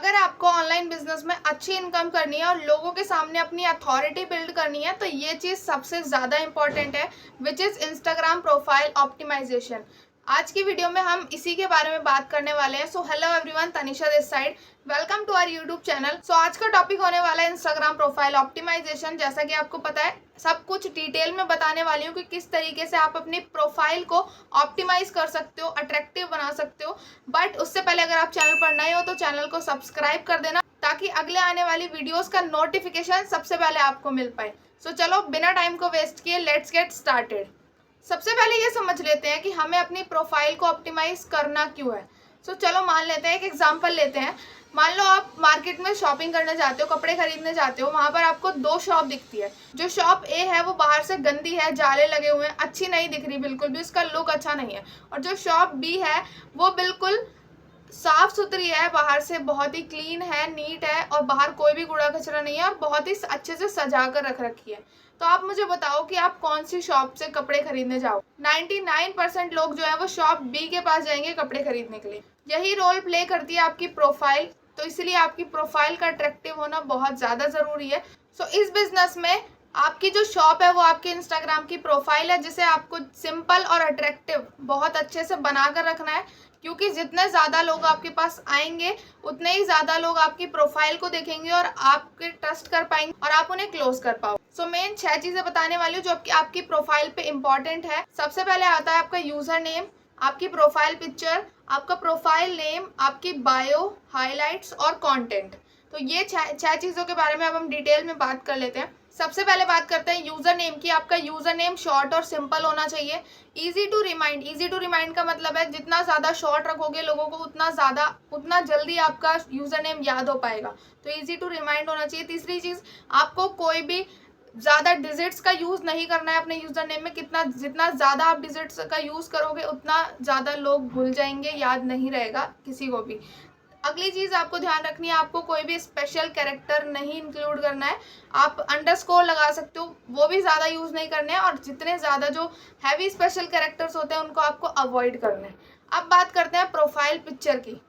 अगर आपको online business में अच्छी इनकम करनी है और लोगों के सामने अपनी अथॉरिटी बिल्ड करनी है तो ये चीज़ सबसे ज़्यादा इंपॉर्टेंट है, which is Instagram profile optimisation. आज की वीडियो में हम इसी के बारे में बात करने वाले हैं। So hello everyone, Tanisha this side, welcome to our YouTube channel. So आज का टॉपिक होने वाला है इंस्टाग्राम प्रोफाइल ऑप्टिमाइजेशन। जैसा कि आपको पता है, सब कुछ डिटेल में बताने वाली हूँ कि किस तरीके से आप अपनी प्रोफाइल को ऑप्टिमाइज कर सकते हो, अट्रैक्टिव बना सकते हो। बट उससे पहले अगर आप चैनल पर नए हो तो चैनल को सब्सक्राइब कर देना ताकि अगले आने वाली वीडियोस का नोटिफिकेशन सबसे पहले आपको मिल पाए। सो चलो बिना टाइम को वेस्ट किए लेट्स गेट स्टार्टेड। सबसे पहले ये समझ लेते हैं कि हमें अपनी प्रोफाइल को ऑप्टिमाइज करना क्यों है। सो चलो मान लेते हैं, एक एग्जांपल लेते हैं। मान लो आप मार्केट में शॉपिंग करने जाते हो, कपड़े खरीदने जाते हो, वहां पर आपको दो शॉप दिखती है। जो शॉप ए है वो बाहर से गंदी है, जाले लगे हुए हैं, अच्छी नहीं दिख रही, बिल्कुल भी उसका लुक अच्छा नहीं है। और जो शॉप बी है वो बिल्कुल साफ सुथरी है, बाहर से बहुत ही क्लीन है, नीट है और बाहर कोई भी कूड़ा कचरा नहीं है और बहुत ही अच्छे से सजा कर रख रखी है। तो आप मुझे बताओ कि आप कौन सी शॉप से कपड़े खरीदने जाओ। 99% लोग जो है वो शॉप बी के पास जाएंगे कपड़े खरीदने के लिए। यही रोल प्ले करती है आपकी प्रोफाइल, तो इसलिए आपकी प्रोफाइल का अट्रैक्टिव होना बहुत ज़्यादा ज़रूरी है। सो इस बिजनेस में आपकी जो शॉप है वो आपके इंस्टाग्राम की प्रोफाइल है, जिसे आपको सिंपल और अट्रैक्टिव बहुत अच्छे से बना कर रखना है। क्योंकि जितने ज़्यादा लोग आपके पास आएंगे उतने ही ज़्यादा लोग आपकी प्रोफाइल को देखेंगे और आपके ट्रस्ट कर पाएंगे और आप उन्हें क्लोज कर पाओ। सो मेन 6 चीज़ें बताने वाली हूँ जो आपकी प्रोफाइल पे इम्पॉर्टेंट है। सबसे पहले आता है आपका यूज़र नेम, आपकी प्रोफाइल पिक्चर, आपका प्रोफाइल नेम, आपकी बायो, हाईलाइट्स और कंटेंट। तो ये 6 चीज़ों के बारे में अब हम डिटेल में बात कर लेते हैं। सबसे पहले बात करते हैं यूज़र नेम की। आपका यूज़र नेम शॉर्ट और सिंपल होना चाहिए, easy to remind. Easy to remind का मतलब है जितना ज़्यादा शॉर्ट रखोगे लोगों को उतना जल्दी आपका यूज़र नेम याद हो पाएगा। तो इजी टू रिमाइंड होना चाहिए। तीसरी चीज़, आपको कोई भी ज़्यादा डिजिट्स का यूज़ नहीं करना है अपने यूज़र नेम में। जितना ज़्यादा आप डिजिट्स का यूज़ करोगे उतना ज़्यादा लोग भूल जाएंगे, याद नहीं रहेगा किसी को भी। अगली चीज़ आपको ध्यान रखनी है, आपको कोई भी स्पेशल कैरेक्टर नहीं इंक्लूड करना है। आप अंडरस्कोर लगा सकते हो, वो भी ज़्यादा यूज़ नहीं करने हैं। और जितने ज़्यादा जो हैवी स्पेशल कैरेक्टर्स होते हैं उनको आपको अवॉइड करना है। अब बात करते हैं प्रोफाइल पिक्चर की।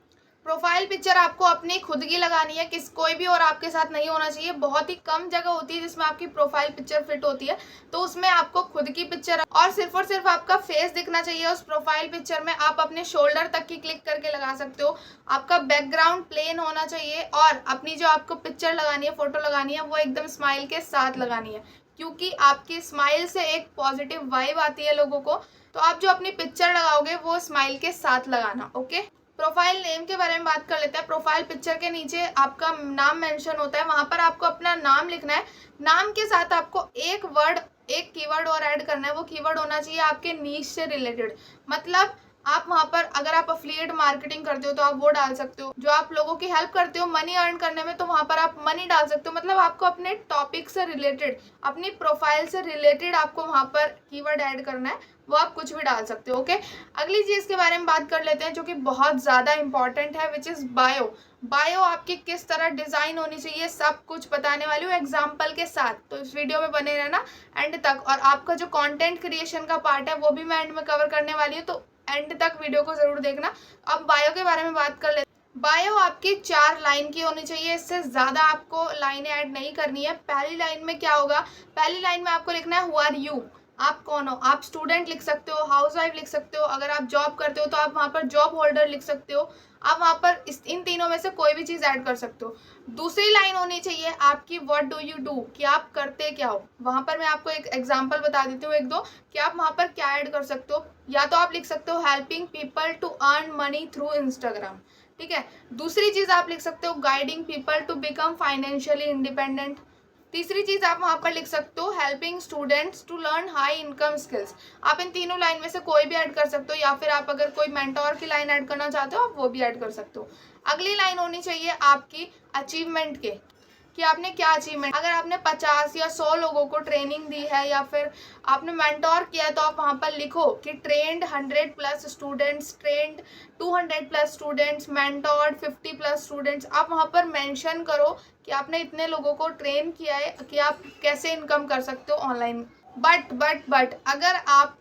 प्रोफाइल पिक्चर आपको अपनी खुद की लगानी है, कोई भी और आपके साथ नहीं होना चाहिए। बहुत ही कम जगह होती है जिसमें आपकी प्रोफाइल पिक्चर फिट होती है, तो उसमें आपको खुद की पिक्चर और सिर्फ आपका फेस दिखना चाहिए उस प्रोफाइल पिक्चर में। आप अपने शोल्डर तक की क्लिक करके लगा सकते हो। आपका बैकग्राउंड प्लेन होना चाहिए और अपनी जो आपको पिक्चर लगानी है, फोटो लगानी है, वो एकदम स्माइल के साथ लगानी है, क्योंकि आपकी स्माइल से एक पॉजिटिव वाइब आती है लोगों को। तो आप जो अपनी पिक्चर लगाओगे वो स्माइल के साथ लगाना। ओके, प्रोफाइल नेम के बारे में बात कर लेते हैं। प्रोफाइल पिक्चर के नीचे आपका नाम मेंशन होता है, वहां पर आपको अपना नाम लिखना है। नाम के साथ आपको एक कीवर्ड और ऐड करना है। वो कीवर्ड होना चाहिए आपके नीश से रिलेटेड। मतलब आप वहां पर अगर आप अफिलिएट मार्केटिंग करते हो तो आप वो डाल सकते हो। जो आप लोगों की हेल्प करते हो मनी अर्न करने में, तो वहां पर आप मनी डाल सकते हो। मतलब आपको अपने टॉपिक से रिलेटेड, अपनी प्रोफाइल से रिलेटेड आपको वहां पर कीवर्ड ऐड करना है। वो आप कुछ भी डाल सकते हो। ओके, अगली चीज के बारे में बात कर लेते हैं जो कि बहुत ज्यादा इंपॉर्टेंट है, विच इज बायो। बायो आपकी किस तरह डिजाइन होनी चाहिए सब कुछ बताने वाली हूँ एग्जाम्पल के साथ, तो इस वीडियो में बने रहना एंड तक। और आपका जो कंटेंट क्रिएशन का पार्ट है वो भी मैं एंड में कवर करने वाली हूँ, तो एंड तक वीडियो को जरूर देखना। अब बायो के बारे में बात कर लेते हैं। बायो आपकी 4 लाइन की होनी चाहिए, इससे ज्यादा आपको लाइनें ऐड नहीं करनी है। पहली लाइन में क्या होगा, पहली लाइन में आपको लिखना है हु आर यू, आप कौन हो। आप स्टूडेंट लिख सकते हो, हाउसवाइफ लिख सकते हो, अगर आप जॉब करते हो तो आप वहाँ पर जॉब होल्डर लिख सकते हो। आप वहाँ पर इन तीनों में से कोई भी चीज़ ऐड कर सकते हो। दूसरी लाइन होनी चाहिए आपकी व्हाट डू यू डू, कि आप करते क्या हो। वहाँ पर मैं आपको एक एग्जांपल बता देती हूँ, एक दो, कि आप वहाँ पर क्या ऐड कर सकते हो। या तो आप लिख सकते हो helping people to earn money through Instagram, ठीक है। दूसरी चीज़ आप लिख सकते हो guiding people to become financially independent. तीसरी चीज आप वहां पर लिख सकते हो helping students to learn high income skills. आप इन तीनों लाइन में से कोई भी ऐड कर सकते हो, या फिर आप अगर कोई मेंटोर की लाइन ऐड करना चाहते हो आप वो भी ऐड कर सकते हो। अगली लाइन होनी चाहिए आपकी अचीवमेंट के, कि आपने क्या अचीवमेंट, अगर आपने 50 या 100 लोगों को ट्रेनिंग दी है या फिर आपने मेंटोर किया है तो आप वहां पर लिखो कि trend 100+ students, trend 200+ students, mentored 50+ students. आप वहां पर मेंशन करो कि आपने इतने लोगों को ट्रेन किया है, कि आप कैसे इनकम कर सकते हो ऑनलाइन। बट अगर आप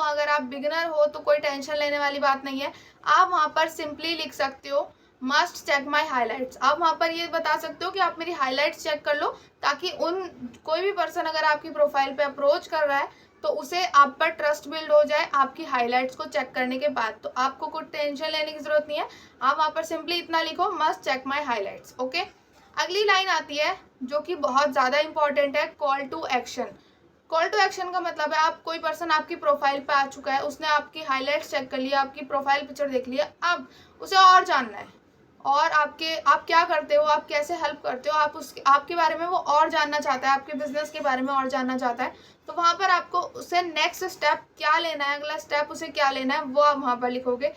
अगर आप बिगिनर हो तो कोई टेंशन लेने वाली बात नहीं है। आप वहां पर सिंपली लिख सकते हो मस्ट चेक माई हाईलाइट्स। आप वहाँ पर ये बता सकते हो कि आप मेरी हाईलाइट्स चेक कर लो, ताकि कोई भी पर्सन अगर आपकी प्रोफाइल पे अप्रोच कर रहा है तो उसे आप पर ट्रस्ट बिल्ड हो जाए आपकी हाईलाइट्स को चेक करने के बाद। तो आपको कुछ टेंशन लेने की जरूरत नहीं है, आप वहाँ पर सिंपली इतना लिखो, must check my highlights. Okay, अगली लाइन आती है जो कि बहुत ज़्यादा इंपॉर्टेंट है, call to action. Call to action का मतलब है, आप कोई पर्सन आपकी प्रोफाइल पे आ चुका है, उसने आपकी हाईलाइट्स चेक कर लिया, आपकी प्रोफाइल पिक्चर देख लिया, अब उसे और जानना है और आप क्या करते हो, आप कैसे हेल्प करते हो, आपके बारे में वो और जानना चाहता है, आपके बिजनेस के बारे में और जानना चाहता है। तो वहाँ पर आपको उसे नेक्स्ट स्टेप क्या लेना है, अगला स्टेप उसे क्या लेना है, वो आप वहाँ पर लिखोगे।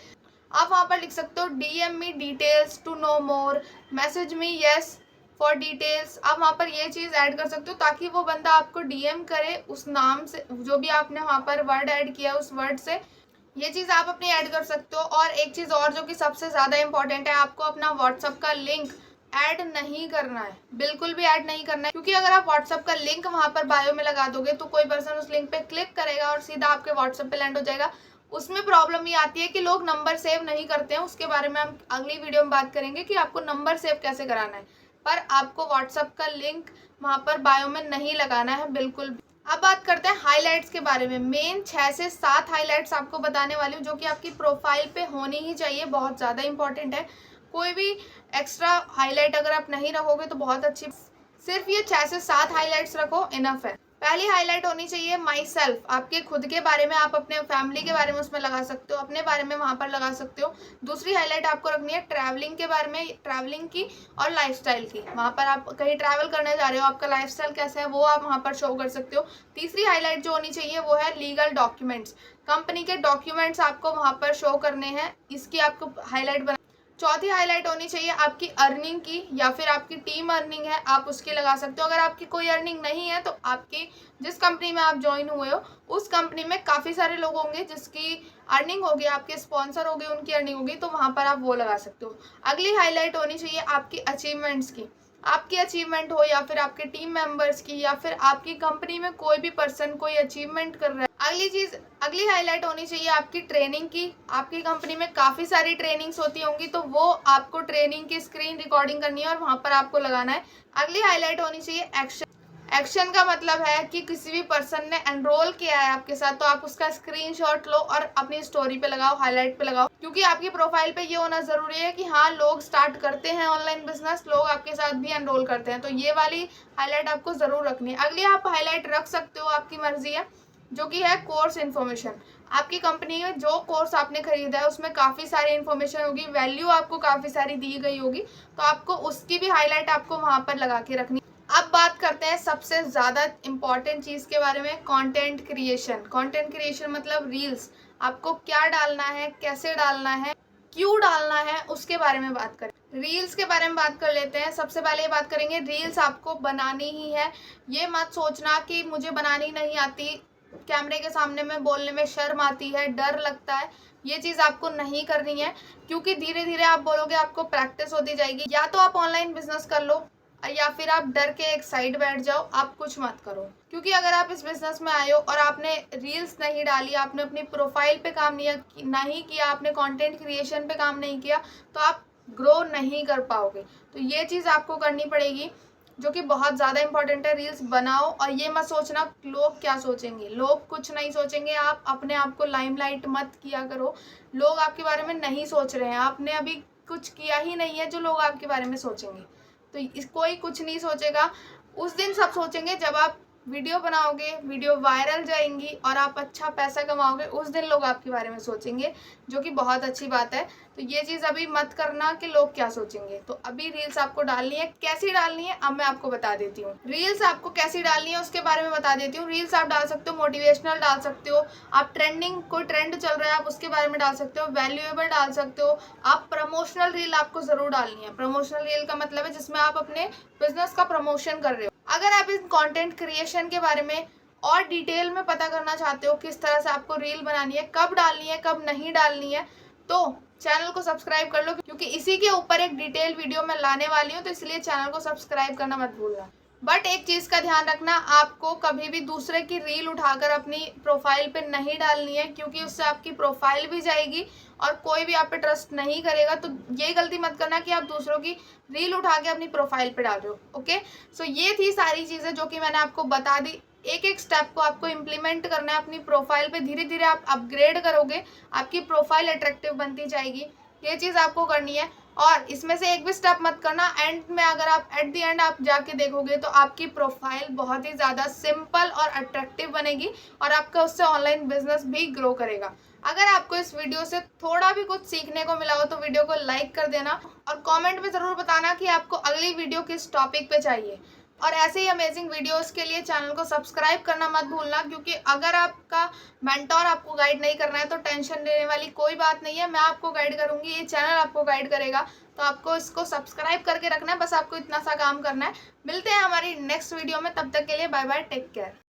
आप वहाँ पर लिख सकते हो DM me details to know more, message me yes for details. आप वहाँ पर ये चीज़ ऐड कर सकते हो ताकि वो बंदा आपको DM करे उस नाम से, जो भी आपने वहाँ पर वर्ड ऐड किया उस वर्ड से, ये चीज़ आप अपनी ऐड कर सकते हो। और एक चीज़ और जो कि सबसे ज़्यादा इंपॉर्टेंट है, आपको अपना व्हाट्सअप का लिंक ऐड नहीं करना है, बिल्कुल भी ऐड नहीं करना है, क्योंकि अगर आप व्हाट्सअप का लिंक वहाँ पर बायो में लगा दोगे तो कोई पर्सन उस लिंक पे क्लिक करेगा और सीधा आपके व्हाट्सअप पे लैंड हो जाएगा। उसमें प्रॉब्लम ये आती है कि लोग नंबर सेव नहीं करते हैं, उसके बारे में हम अगली वीडियो में बात करेंगे कि आपको नंबर सेव कैसे कराना है, पर आपको व्हाट्सअप का लिंक वहाँ पर बायो में नहीं लगाना है बिल्कुल भी। अब बात करते हैं हाइलाइट्स के बारे में। मेन 6 से 7 हाइलाइट्स आपको बताने वाली हूँ जो कि आपकी प्रोफाइल पे होनी ही चाहिए, बहुत ज़्यादा इंपॉर्टेंट है। कोई भी एक्स्ट्रा हाईलाइट अगर आप नहीं रखोगे तो बहुत अच्छी, सिर्फ ये 6 से 7 हाइलाइट्स रखो, इनफ है। पहली हाईलाइट होनी चाहिए माई सेल्फ, आपके खुद के बारे में, आप अपने फैमिली के बारे में उसमें लगा सकते हो, अपने बारे में वहाँ पर लगा सकते हो। दूसरी हाईलाइट आपको रखनी है ट्रैवलिंग के बारे में, ट्रैवलिंग की और लाइफस्टाइल की। वहाँ पर आप कहीं ट्रैवल करने जा रहे हो, आपका लाइफस्टाइल कैसा है वो आप वहाँ पर शो कर सकते हो। तीसरी हाईलाइट जो होनी चाहिए वो है लीगल डॉक्यूमेंट्स, कंपनी के डॉक्यूमेंट्स आपको वहाँ पर शो करने हैं, इसकी आपको हाईलाइट बना। चौथी हाईलाइट होनी चाहिए आपकी अर्निंग की, या फिर आपकी टीम अर्निंग है आप उसकी लगा सकते हो। अगर आपकी कोई अर्निंग नहीं है तो आपकी जिस कंपनी में आप ज्वाइन हुए हो उस कंपनी में काफ़ी सारे लोग होंगे जिसकी अर्निंग होगी, आपके स्पॉन्सर होंगे, उनकी अर्निंग होगी, तो वहाँ पर आप वो लगा सकते हो। अगली हाईलाइट होनी चाहिए आपकी अचीवमेंट्स की, आपकी अचीवमेंट हो या फिर आपके टीम मेंबर्स की या फिर आपकी कंपनी में कोई भी पर्सन कोई अचीवमेंट कर रहा है। अगली हाईलाइट होनी चाहिए आपकी ट्रेनिंग की, आपकी कंपनी में काफ़ी सारी ट्रेनिंग्स होती होंगी तो वो आपको ट्रेनिंग की स्क्रीन रिकॉर्डिंग करनी है और वहाँ पर आपको लगाना है। अगली हाईलाइट होनी चाहिए एक्शन। एक्शन का मतलब है कि किसी भी पर्सन ने एनरोल किया है आपके साथ तो आप उसका स्क्रीनशॉट लो और अपनी स्टोरी पे लगाओ, हाईलाइट पे लगाओ, क्योंकि आपकी प्रोफाइल पे ये होना जरूरी है कि हाँ लोग स्टार्ट करते हैं ऑनलाइन बिजनेस, लोग आपके साथ भी एनरोल करते हैं, तो ये वाली हाईलाइट आपको जरूर रखनी है। अगली आप हाईलाइट रख सकते हो, आपकी मर्जी है, जो कि है कोर्स इन्फॉर्मेशन। आपकी कंपनी में जो कोर्स आपने खरीदा है उसमें काफ़ी सारी इन्फॉर्मेशन होगी, वैल्यू आपको काफ़ी सारी दी गई होगी, तो आपको उसकी भी हाईलाइट आपको वहाँ पर लगा के रखनी। अब बात करते हैं सबसे ज़्यादा इम्पॉर्टेंट चीज़ के बारे में, कंटेंट क्रिएशन। कंटेंट क्रिएशन मतलब रील्स, आपको क्या डालना है, कैसे डालना है, क्यों डालना है, उसके बारे में बात करें। रील्स के बारे में बात कर लेते हैं। सबसे पहले बात करेंगे, रील्स आपको बनानी ही है। ये मत सोचना कि मुझे बनानी नहीं आती, कैमरे के सामने में बोलने में शर्म आती है, डर लगता है, ये चीज़ आपको नहीं करनी है, क्योंकि धीरे धीरे आप बोलोगे, आपको प्रैक्टिस होती जाएगी। या तो आप ऑनलाइन बिजनेस कर लो या फिर आप डर के एक साइड बैठ जाओ, आप कुछ मत करो, क्योंकि अगर आप इस बिजनेस में आए हो और आपने रील्स नहीं डाली, आपने अपनी प्रोफाइल पे काम नहीं किया, आपने कंटेंट क्रिएशन पे काम नहीं किया, तो आप ग्रो नहीं कर पाओगे। तो ये चीज़ आपको करनी पड़ेगी, जो कि बहुत ज़्यादा इंपॉर्टेंट है। रील्स बनाओ और ये मत सोचना लोग क्या सोचेंगे, लोग कुछ नहीं सोचेंगे। आप अपने आप को लाइमलाइट मत किया करो, लोग आपके बारे में नहीं सोच रहे हैं, आपने अभी कुछ किया ही नहीं है जो लोग आपके बारे में सोचेंगे। तो कोई कुछ नहीं सोचेगा, उस दिन सब सोचेंगे जब आप वीडियो बनाओगे, वीडियो वायरल जाएंगी और आप अच्छा पैसा कमाओगे, उस दिन लोग आपके बारे में सोचेंगे, जो कि बहुत अच्छी बात है। तो ये चीज़ अभी मत करना कि लोग क्या सोचेंगे। तो अभी रील्स आपको डालनी है, कैसी डालनी है अब मैं आपको बता देती हूँ। रील्स आपको कैसी डालनी है उसके बारे में बता देती हूँ। रील्स आप डाल सकते हो, मोटिवेशनल डाल सकते हो, आप ट्रेंडिंग, कोई ट्रेंड चल रहा है आप उसके बारे में डाल सकते हो, वैल्यूएबल डाल सकते हो, आप प्रमोशनल रील आपको ज़रूर डालनी है। प्रमोशनल रील का मतलब है जिसमें आप अपने बिजनेस का प्रमोशन कर रहे हो। अगर आप इस कंटेंट क्रिएशन के बारे में और डिटेल में पता करना चाहते हो किस तरह से आपको रील बनानी है, कब डालनी है, कब नहीं डालनी है, तो चैनल को सब्सक्राइब कर लो, क्योंकि इसी के ऊपर एक डिटेल वीडियो मैं लाने वाली हूँ, तो इसलिए चैनल को सब्सक्राइब करना मत भूलना। बट एक चीज़ का ध्यान रखना, आपको कभी भी दूसरे की रील उठाकर अपनी प्रोफाइल पे नहीं डालनी है, क्योंकि उससे आपकी प्रोफाइल भी जाएगी और कोई भी आप पे ट्रस्ट नहीं करेगा। तो ये गलती मत करना कि आप दूसरों की रील उठा के अपनी प्रोफाइल पे डाल रहे हो। ओके, सो ये थी सारी चीज़ें जो कि मैंने आपको बता दी। एक एक स्टेप को आपको इम्प्लीमेंट करना है अपनी प्रोफाइल पे। धीरे धीरे आप अपग्रेड करोगे, आपकी प्रोफाइल अट्रैक्टिव बनती जाएगी। ये चीज़ आपको करनी है। और इसमें से एक भी स्टेप मत करना एंड में, अगर आप एट द एंड आप जाके देखोगे तो आपकी प्रोफाइल बहुत ही ज़्यादा सिंपल और अट्रैक्टिव बनेगी और आपका उससे ऑनलाइन बिजनेस भी ग्रो करेगा। अगर आपको इस वीडियो से थोड़ा भी कुछ सीखने को मिला हो तो वीडियो को लाइक कर देना और कमेंट में ज़रूर बताना कि आपको अगली वीडियो किस टॉपिक पे चाहिए। और ऐसे ही अमेजिंग वीडियोस के लिए चैनल को सब्सक्राइब करना मत भूलना, क्योंकि अगर आपका मेंटोर आपको गाइड नहीं करना है तो टेंशन लेने वाली कोई बात नहीं है। मैं आपको गाइड करूंगी, ये चैनल आपको गाइड करेगा। तो आपको इसको सब्सक्राइब करके रखना है, बस आपको इतना सा काम करना है। मिलते हैं हमारी नेक्स्ट वीडियो में, तब तक के लिए बाय बाय, टेक केयर।